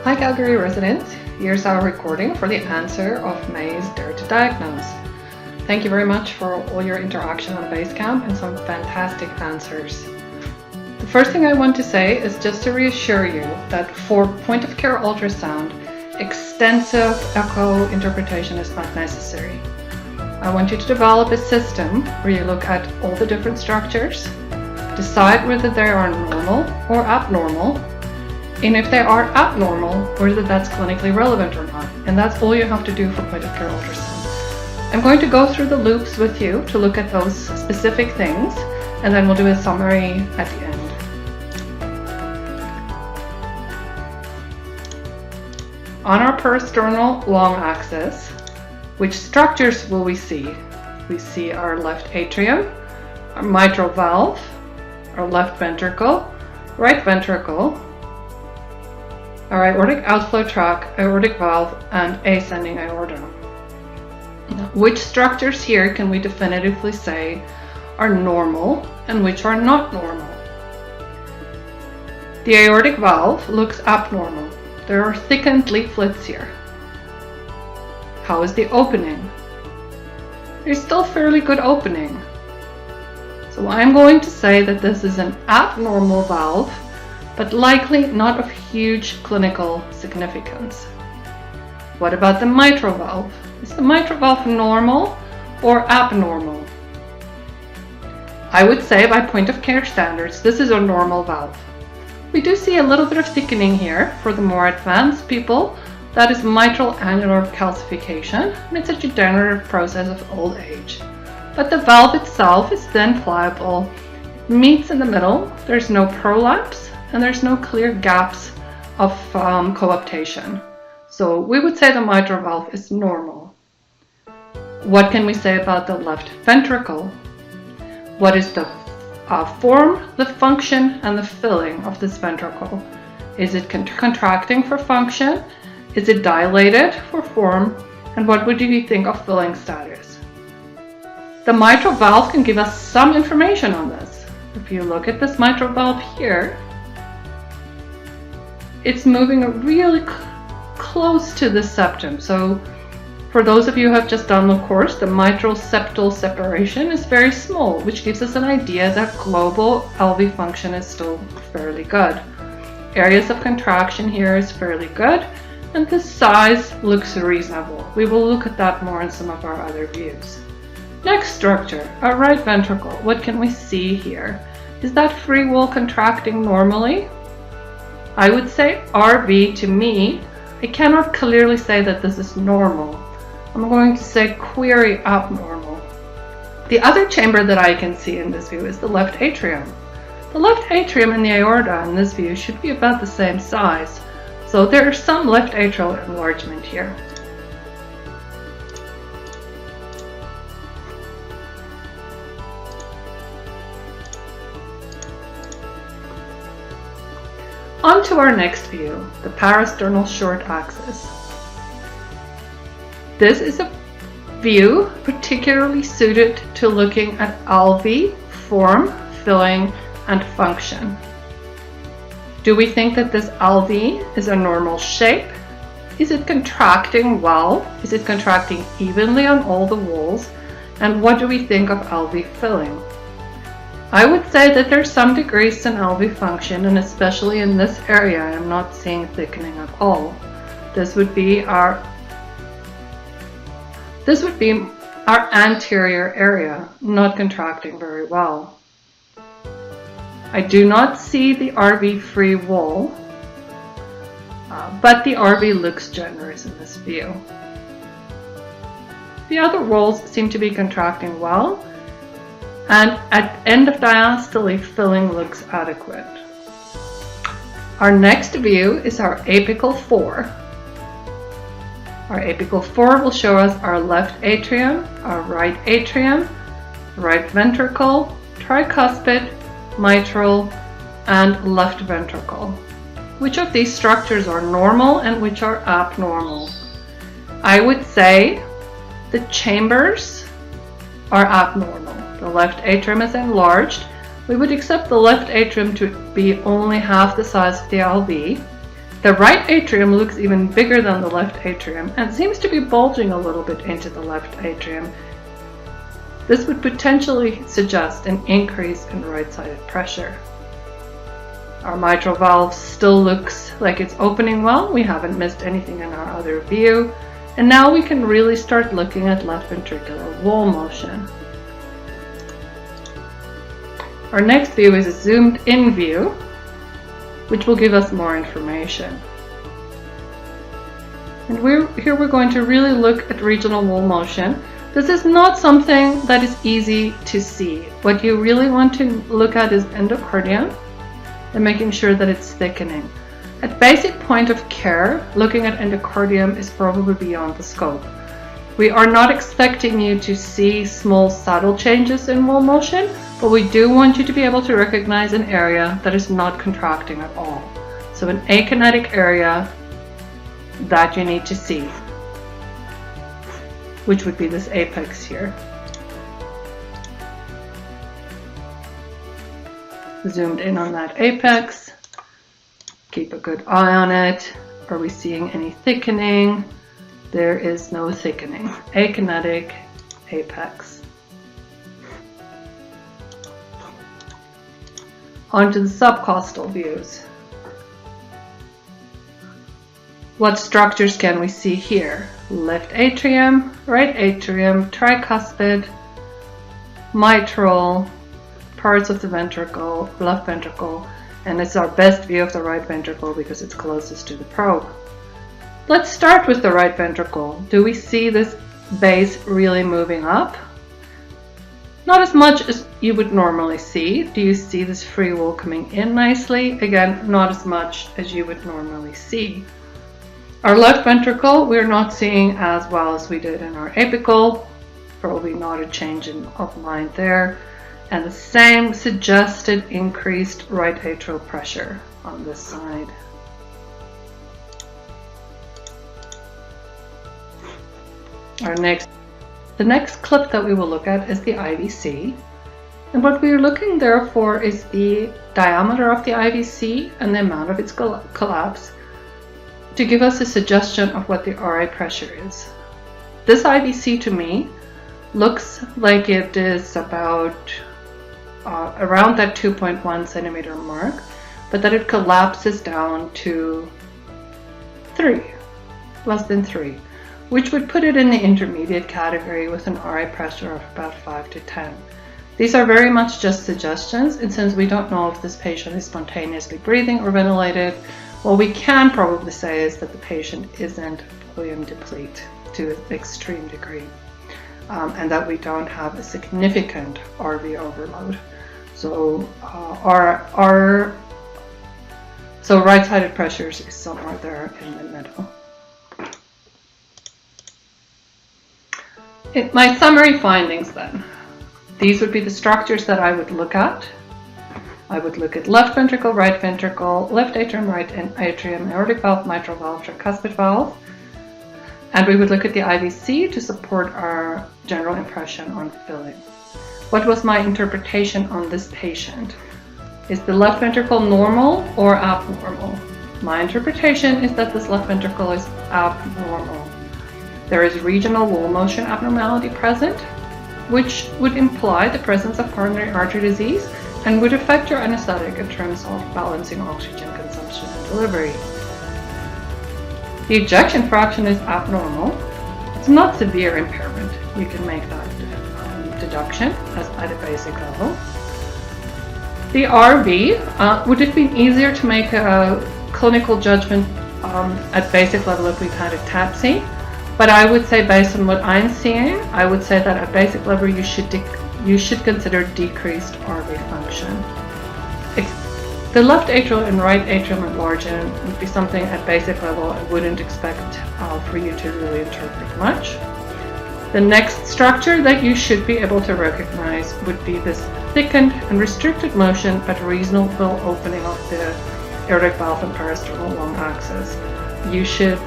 Hi Calgary residents, here's our recording for the answer of May's Dare to Diagnose. Thank you very much for all your interaction on Basecamp and some fantastic answers. The first thing I want to say is just to reassure you that for point-of-care ultrasound, extensive echo interpretation is not necessary. I want you to develop a system where you look at all the different structures, decide whether they are normal or abnormal, and if they are abnormal, whether that's clinically relevant or not. And that's all you have to do for point-of-care ultrasound. I'm going to go through the loops with you to look at those specific things, and then we'll do a summary at the end. On our peristernal long axis, which structures will we see? We see our left atrium, our mitral valve, our left ventricle, right ventricle, our aortic outflow tract, aortic valve, and ascending aorta. Now, which structures here can we definitively say are normal and which are not normal? The aortic valve looks abnormal. There are thickened leaflets here. How is the opening? There's still fairly good opening. So I'm going to say that this is an abnormal valve, but likely not of huge clinical significance. What about the mitral valve? Is the mitral valve normal or abnormal? I would say by point of care standards, this is a normal valve. We do see a little bit of thickening here for the more advanced people. That is mitral annular calcification, and it's a degenerative process of old age. But the valve itself is then pliable, meets in the middle, there's no prolapse, and there's no clear gaps of coaptation. So we would say the mitral valve is normal. What can we say about the left ventricle? What is the form, the function, and the filling of this ventricle? Is it contracting for function? Is it dilated for form? And what would you think of filling status? The mitral valve can give us some information on this. If you look at this mitral valve here, it's moving really close to the septum. So for those of you who have just done the course, the mitral septal separation is very small, which gives us an idea that global LV function is still fairly good. Areas of contraction here is fairly good, and the size looks reasonable. We will look at that more in some of our other views. Next structure, our right ventricle. What can we see here? Is that free wall contracting normally? I would say RV to me. I cannot clearly say that this is normal. I'm going to say query abnormal. The other chamber that I can see in this view is the left atrium. The left atrium and the aorta in this view should be about the same size. So there is some left atrial enlargement here. On to our next view, the peristernal short axis. This is a view particularly suited to looking at LV, form, filling, and function. Do we think that this LV is a normal shape? Is it contracting well? Is it contracting evenly on all the walls? And what do we think of LV filling? I would say that there's some decrease in LV function, and especially in this area, I'm not seeing thickening at all. This would be our anterior area, not contracting very well. I do not see the RV free wall, but the RV looks generous in this view. The other walls seem to be contracting well, and at end of diastole, filling looks adequate. Our next view is our apical 4. Our apical 4 will show us our left atrium, our right atrium, right ventricle, tricuspid, mitral, and left ventricle. Which of these structures are normal and which are abnormal? I would say the chambers are abnormal. The left atrium is enlarged. We would accept the left atrium to be only half the size of the LV. The right atrium looks even bigger than the left atrium and seems to be bulging a little bit into the left atrium. This would potentially suggest an increase in right-sided pressure. Our mitral valve still looks like it's opening well. We haven't missed anything in our other view. And now we can really start looking at left ventricular wall motion. Our next view is a zoomed in view, which will give us more information. And here we're going to really look at regional wall motion. This is not something that is easy to see. What you really want to look at is endocardium and making sure that it's thickening. At basic point of care, looking at endocardium is probably beyond the scope. We are not expecting you to see small subtle changes in wall motion, but we do want you to be able to recognize an area that is not contracting at all. So an akinetic area that you need to see, which would be this apex here. Zoomed in on that apex. Keep a good eye on it. Are we seeing any thickening? There is no thickening. Akinetic apex. On to the subcostal views. What structures can we see here? Left atrium, right atrium, tricuspid, mitral, parts of the ventricle, left ventricle, and it's our best view of the right ventricle because it's closest to the probe. Let's start with the right ventricle. Do we see this base really moving up? Not as much as you would normally see. Do you see this free wall coming in nicely? Again, not as much as you would normally see. Our left ventricle, we're not seeing as well as we did in our apical. Probably not a change of mind there. And the same suggested increased right atrial pressure on this side. The next clip that we will look at is the IVC. And what we're looking there for is the diameter of the IVC and the amount of its collapse to give us a suggestion of what the RA pressure is. This IVC to me looks like it is about around that 2.1 centimeter mark, but that it collapses down to 3, less than 3, which would put it in the intermediate category with an RA pressure of about 5 to 10. These are very much just suggestions, and since we don't know if this patient is spontaneously breathing or ventilated, what we can probably say is that the patient isn't volume deplete to an extreme degree, and that we don't have a significant RV overload. So so right-sided pressures is somewhere there in the middle. My summary findings then. These would be the structures that I would look at. I would look at left ventricle, right ventricle, left atrium, right atrium, aortic valve, mitral valve, tricuspid valve. And we would look at the IVC to support our general impression on filling. What was my interpretation on this patient? Is the left ventricle normal or abnormal? My interpretation is that this left ventricle is abnormal. There is regional wall motion abnormality present, which would imply the presence of coronary artery disease and would affect your anesthetic in terms of balancing oxygen consumption and delivery. The ejection fraction is abnormal. It's not severe impairment. You can make that deduction at a basic level. The RV, would it be easier to make a clinical judgment at basic level if we've had a TAPSI? But I would say, based on what I'm seeing, I would say that at basic level you should consider decreased RV function. The left atrial and right atrial enlargement would be something at basic level I wouldn't expect for you to really interpret much. The next structure that you should be able to recognize would be this thickened and restricted motion but reasonable opening of the aortic valve and parasternal lung axis. You should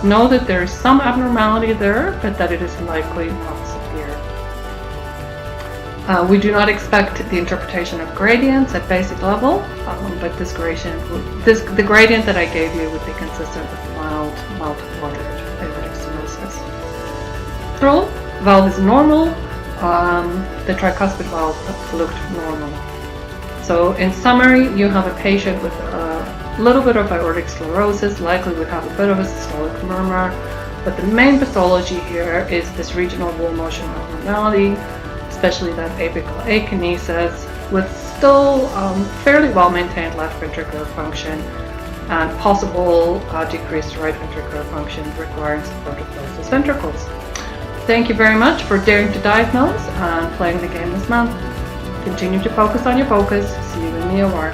know that there is some abnormality there, but that it is likely not severe. We do not expect the interpretation of gradients at basic level, but the gradient that I gave you would be consistent with mild to moderate aortic stenosis. Ventricle valve is normal. The tricuspid valve looked normal. So in summary, you have a patient with a little bit of aortic sclerosis, likely would have a bit of a systolic murmur, but the main pathology here is this regional wall motion abnormality, especially that apical akinesis, with still fairly well maintained left ventricular function and possible decreased right ventricular function requiring support of both ventricles. Thank you very much for daring to diagnose and playing the game this month. Continue to focus on your focus. See you in the OR.